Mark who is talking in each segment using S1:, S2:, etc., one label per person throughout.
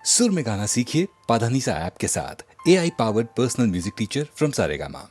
S1: सुर में गाना सीखिए पाधानीसा ऐप के साथ। AI powered personal music teacher from Saregama.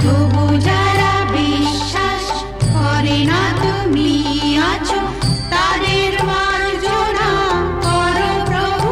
S2: তবু যারা বিশ্বাস করে না তুমি আছো, তাদের মার্জনা করো প্রভু।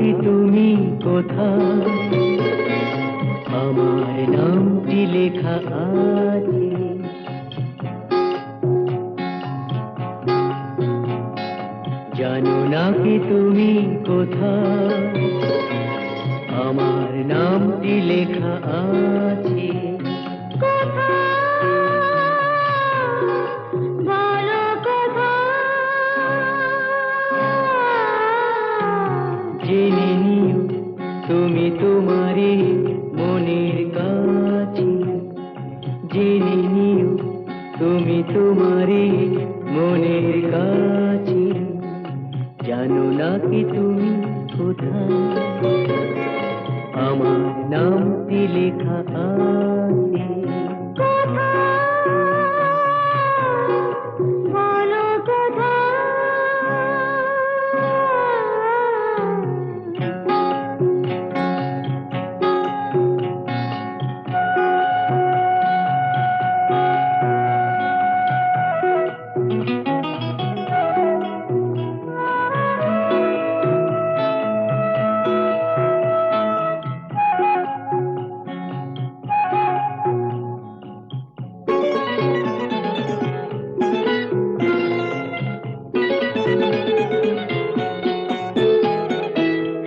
S3: কি তুমি কোথায় আমার নামটি লেখা আছে জানো না কি তুমি কোথায় আমার নামটি লেখা আছে
S2: বলো কোথায়
S3: জেনে নিও তুমি তোমারই মনের কাছে জেনে নিও তুমি তোমারই মনের কাছে জানো না কি তুমি কোথায় আমার নামটি লেখা আছে
S2: বলো কোথায়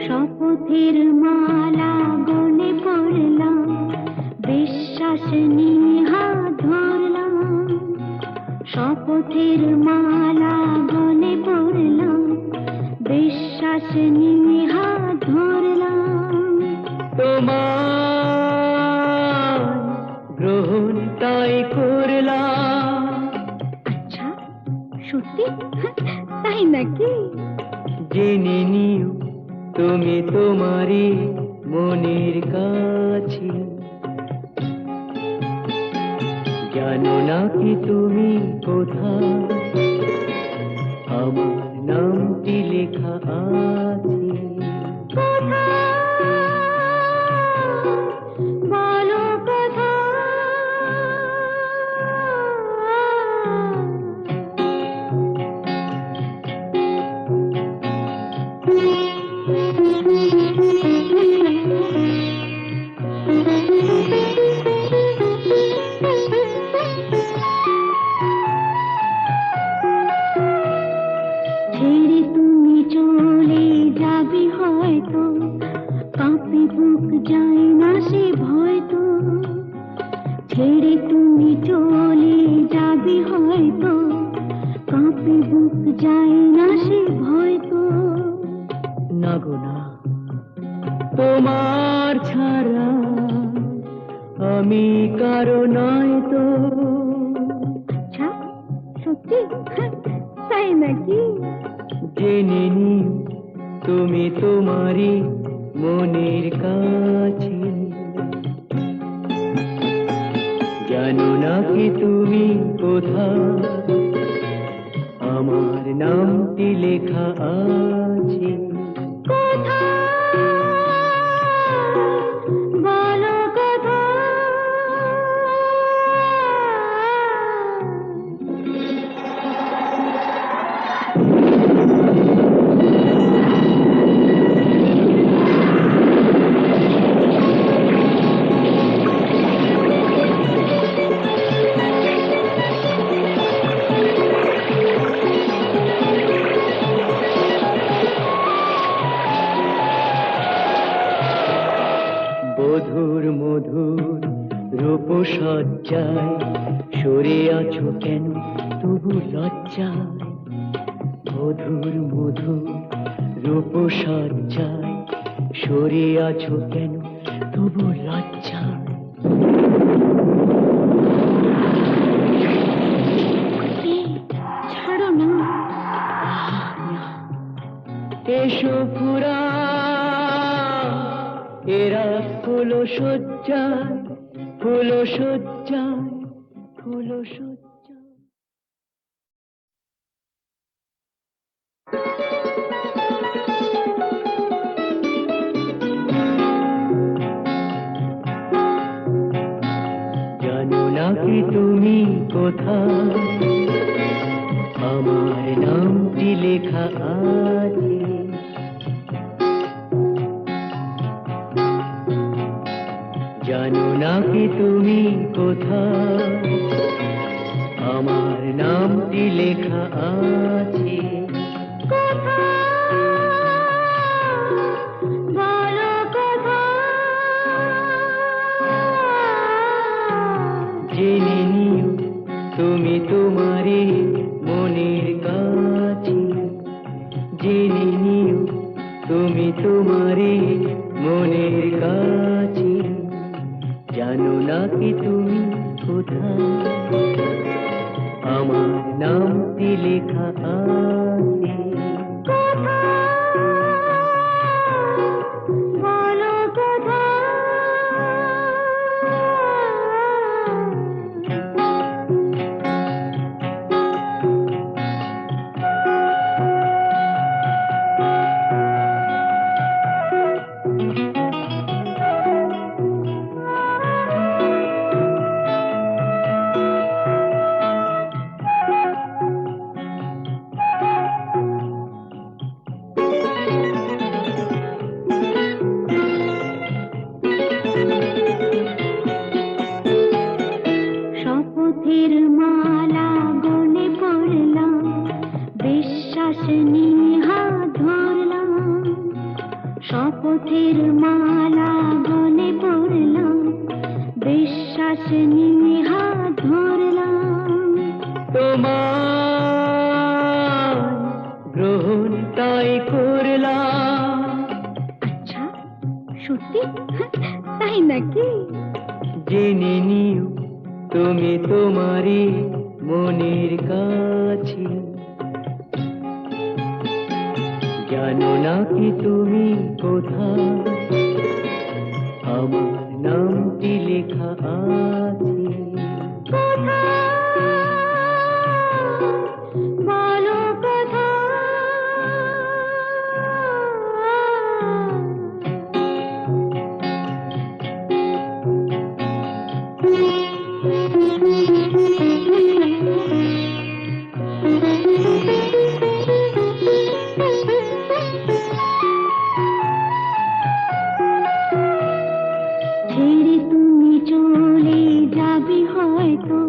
S2: শপথের মালা গলে পড়লাম বিশ্বাস নিয়ে হাত ধরলাম শপথের মালা গলে পড়লাম বিশ্বাস নিয়ে হাত ধরলাম
S3: তোমার গ্রহণ তাই করলাম
S2: আচ্ছা সত্যি তাই নাকি
S3: জেনে নিও তুমি তোমারই মনের কাছে জানো না কি তুমি কোথায় আমার নামটি লেখা আছে
S2: বলো ছেড়ে তুমি চলে যাবে হয়তো কাঁপে বুক যায় না সে ভয় তো ছেড়ে তুমি চলে যাবে হয়তো কাঁপে বুক যায় না সে ভয় তো
S3: না গো না তোমার ছাড়া আমি কারো নয় তো
S2: আচ্ছা সত্যি তাই নাকি
S3: জেনে নিও তুমি তোমারই মনের কাছে জানো না কি তুমি কোথায় আমার নামটি লেখা আছে
S2: বলো কোথায়
S3: মধুর মধুর রূপসজ্জায় সরে আছো কেন তবু লজ্জায় মধুর মধুর রূপসজ্জায় সরে আছো কেন তবু লজ্জায়
S2: ছাড়ো না
S3: এসো পুরা এরা ফুলো সজ্জায় ফুলো সজ্জায় ফুলো সজ্জায় জানো না কি তুমি কোথায় আমার নামটি লেখা আছে নাকি তুমি কোথায় আমার নামটি লেখা আছে
S2: বলো কোথায়
S3: জেনে নিও তুমি তোমারই মনের কাছে জেনে নিও তুমি তোমারই মনের কাছে জানো নাকি তুমি কোথায় আমার নামটি লেখা আছে
S2: বলো কোথায় শপথের মালা গলে পড়লাম বিশ্বাস নিয়ে হাত ধরলাম শপথের মালা গলে পড়লাম বিশ্বাস নিয়ে হাত ধরলাম
S3: তোমার গ্রহণ তাই করলাম
S2: আচ্ছা সত্যি তাই নাকি
S3: জেনে নিও তুমি তোমারই মনের কাছে জানো নাকি তুমি কোথায় আমার নামটি লেখা আছে
S2: বলো কোথায় ছেড়ে তুমি চলে যাবে হয়তো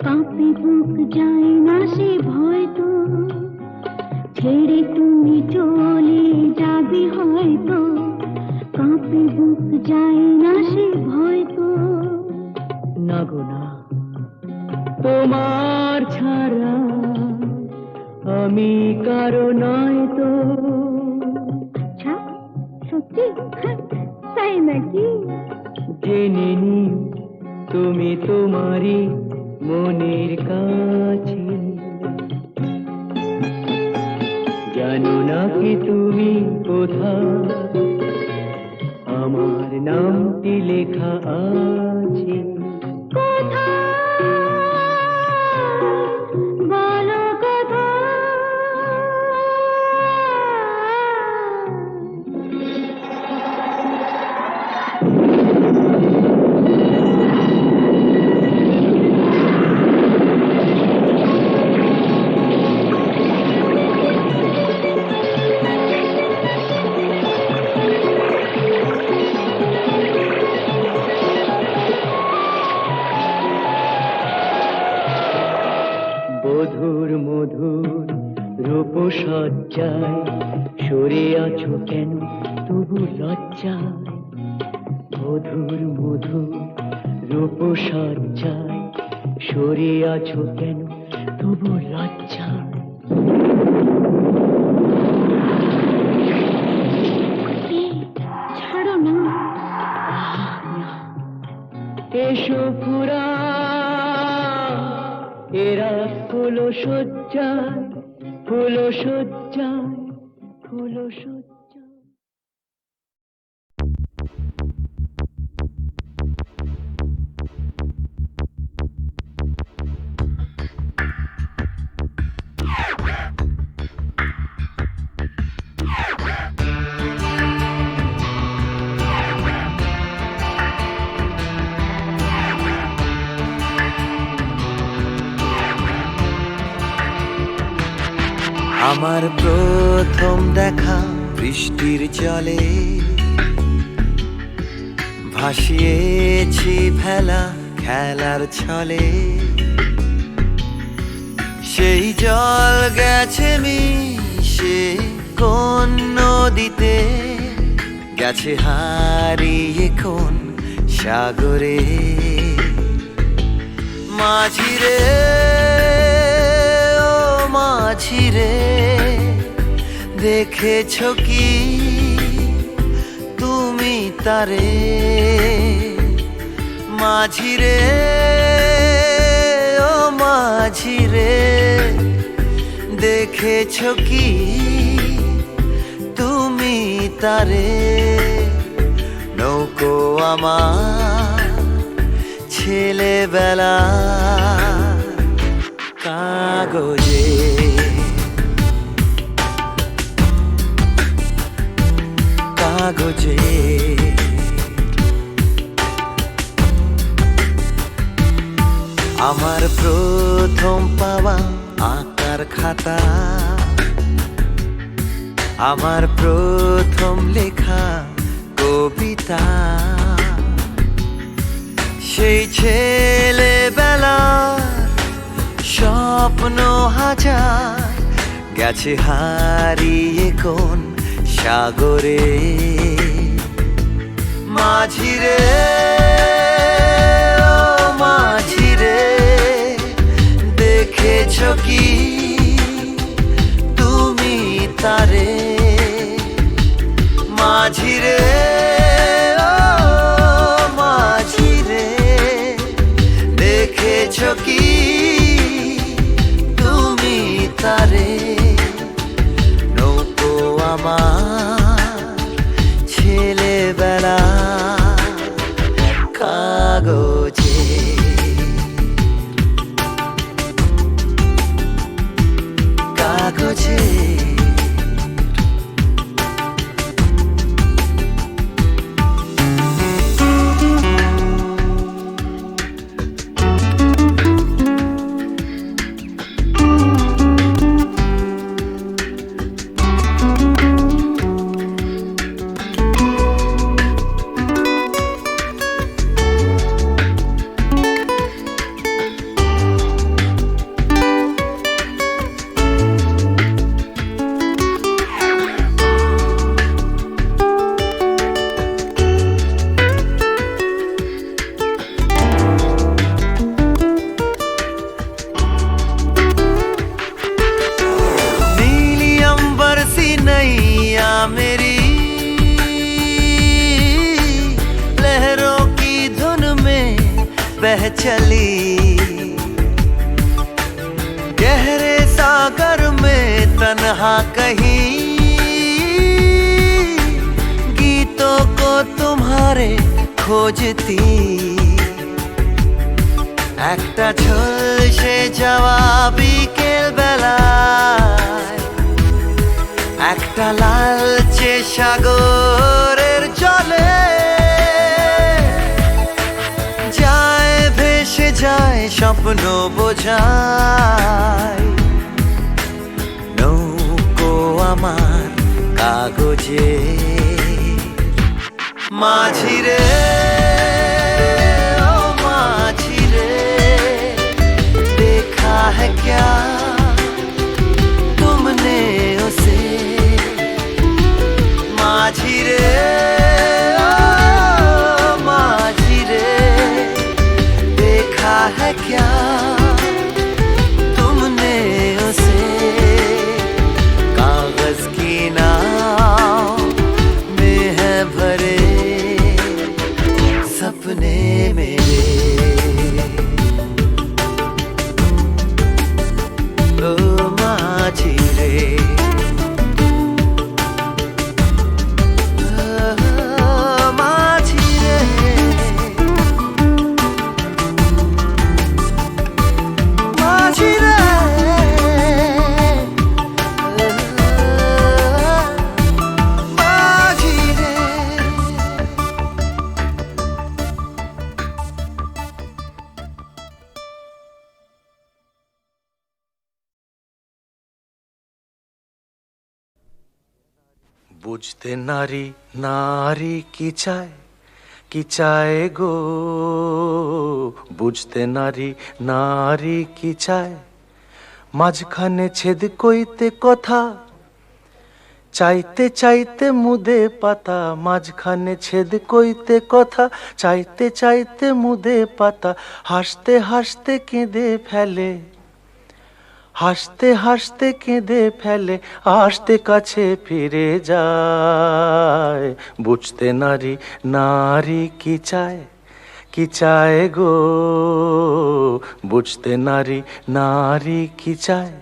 S2: কাঁপে বুক যায় না সে ভয় তো ছেড়ে তুমি চলে যাবে হয়তো কাঁপে বুক যায় না সে ভয় তো
S3: না গো না তোমার ছাড়া আমি কারো নয় তো
S2: আচ্ছা সত্যি তাই নাকি
S3: জেনে নিও তুমি তোমারই মনের কাছে জানো নাকি তুমি কোথায় আমার নামটি লেখা আছে
S2: বলো কোথায়
S3: মধুর মধুর রূপসজ্জায় সরে আছো কেন তবু লজ্জায় মধুর মধুর রূপসজ্জায় সরে আছো কেন তবু লজ্জায়
S2: ছাড়ো না
S3: এসো পুরা এরা ফুলো সজ্জায় ফুলো সজ্জায় ফুলো সজ্জায়
S4: আমার প্রথম দেখা বৃষ্টির জলে ভাসিয়েছি ভেলা খেলার ছলে, সেই জল গেছে মিশে কোন নদীতে, গেছে হারিয়ে কোন সাগরে। মাঝিরে ও মাঝিরে, দেখেছ কি তুমি তারে? মাঝিরে ও মাঝিরে, দেখেছ কি তুমি তারে? নৌকো আমার ছেলেবেলা কাগজে, কাগজে। আমার প্রথম পাওয়া আঁকার খাতা, আমার প্রথম লেখা কবিতা, সেই ছেলেবেলার স্বপ্ন হাজার, গেছে হারিয়ে কোন সাগরে। মাঝিরে ও মাঝিরে, দেখেছ কি তুমি তারে? মাঝিরে ও মাঝিরে, দেখেছ কি তুমি তারে? নৌকো আমার ছেলেবেলা কাগজে, কাগজে। मेरी लहरों की धुन में बह चली, गहरे सागर में तन्हा कहीं गीतों को तुम्हारे खोजती। একটা ঝলসে যাওয়া বিকেল বেলায়, একটা লালচে সাগরের জলে যায় ভেসে যায় স্বপ্ন বোঝায়। নৌকো আমার কাগজে, মাঝিরে ও মাঝিরে, देखा है क्या तुमने उसे? माझिरे ओ माझिरे, देखा है क्या तुमने उसे? कागज की नाव में है भरे सपने मेरे। ओ माझिरे, বুঝতে নারী নারী কি চায়,
S5: কি চায় গো বুঝতে নারী, নারী কি চায়? মাঝখানে ছেদ কইতে কথা, চাইতে চাইতে মুদে পাতা। মাঝখানে ছেদ কইতে কথা, চাইতে চাইতে মুদে পাতা। হাসতে হাসতে কেঁদে ফেলে, হাসতে হাসতে কেঁদে ফেলে, আসতে কাছে ফিরে যায়। বুঝতে নারী, নারী কি চায়? কি চায় গো বুঝতে নারী, নারী কি চায়?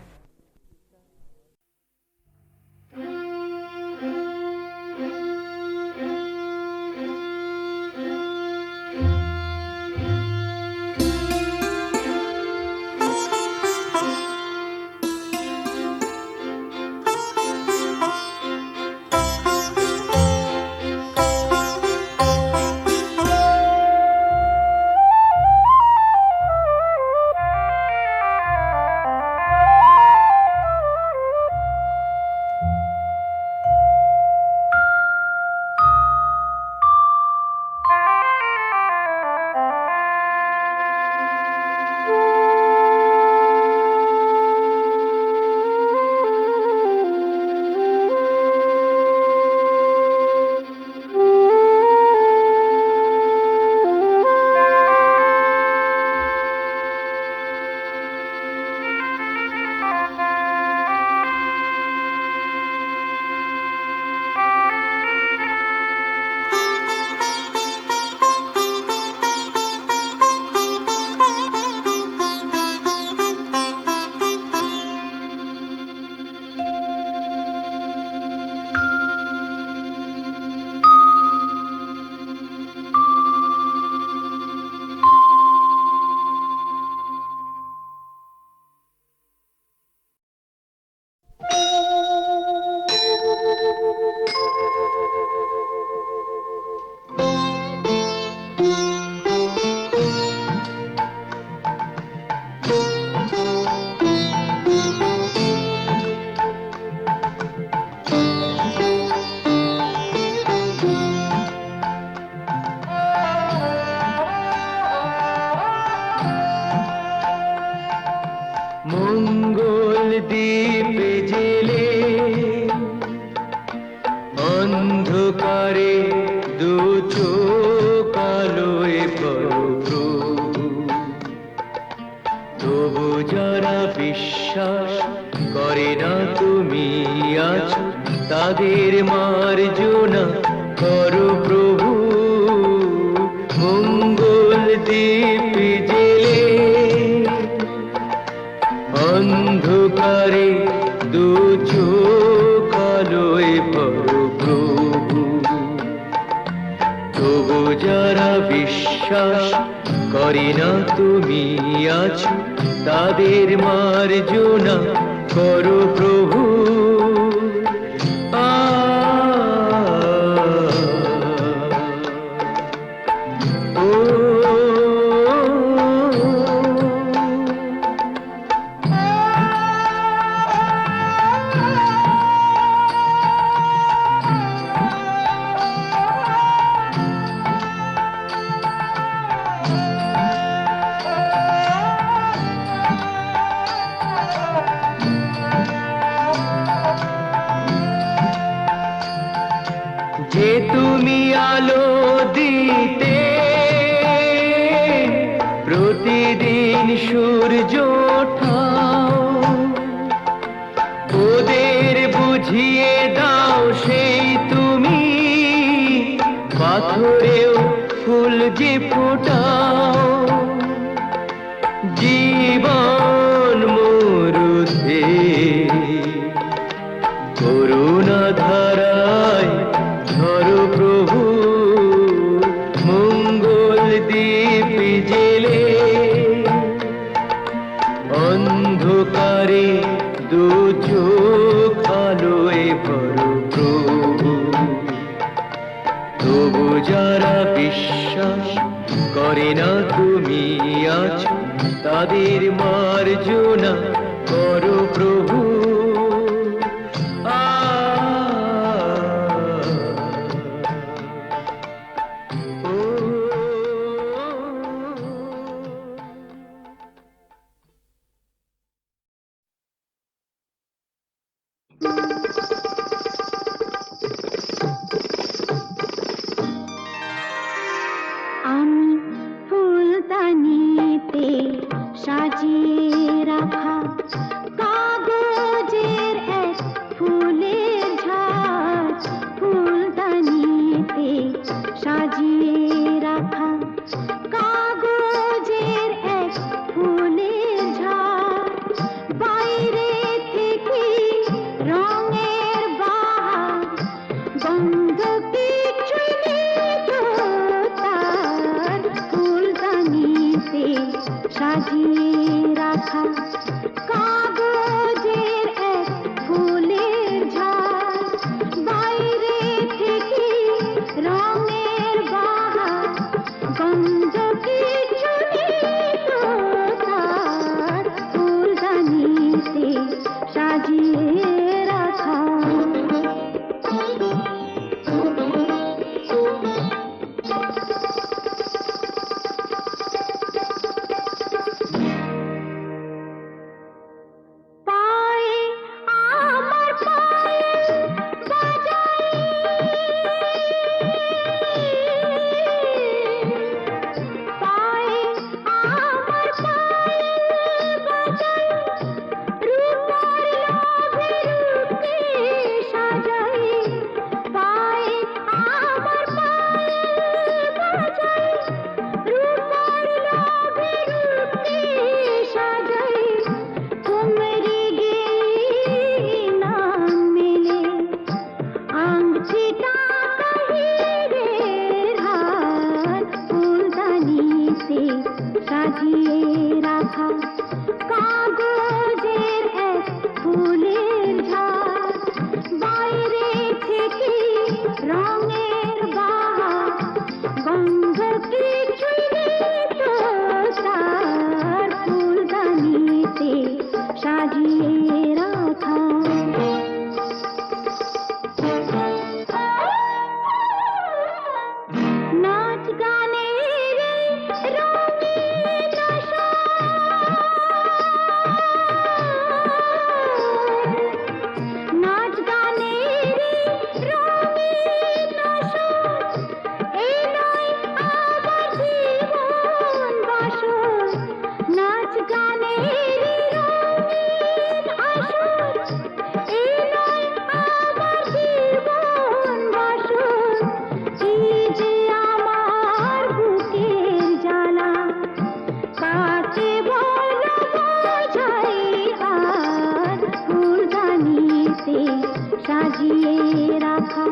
S3: মঙ্গল দ্বীপে জেলে অন্ধকারে দু চোখ আলোয় প্রভু, তবু যারা বিশ্বাস করে না তুমি আছো, তাদের মার্জনা করো প্রভু। মঙ্গল দ্বীপে জেলে অন্ধকারে দু চোখ আলোয় প্রভু, তবু যারা বিশ্বাস করে না তুমি আছো, তাদের মার্জনা করো প্রভু। যে তুমি আলো দিতে প্রতিদিন সূর্য ওঠাও, ওদের বুঝিয়ে দাও সেই তুমি পাথরেও ফুল যে ফোটাও। জীবন মরুতে করুণা ধারায় ধরো প্রভু। মঙ্গল দ্বীপ জেলে অন্ধকারে দু চোখ আলোয় ভরো প্রভু, তবু যারা বিশ্বাস করে না তুমি আছো, তাদের মার্জনা করো প্রভু। Oh
S2: সাজিয়ে রাখা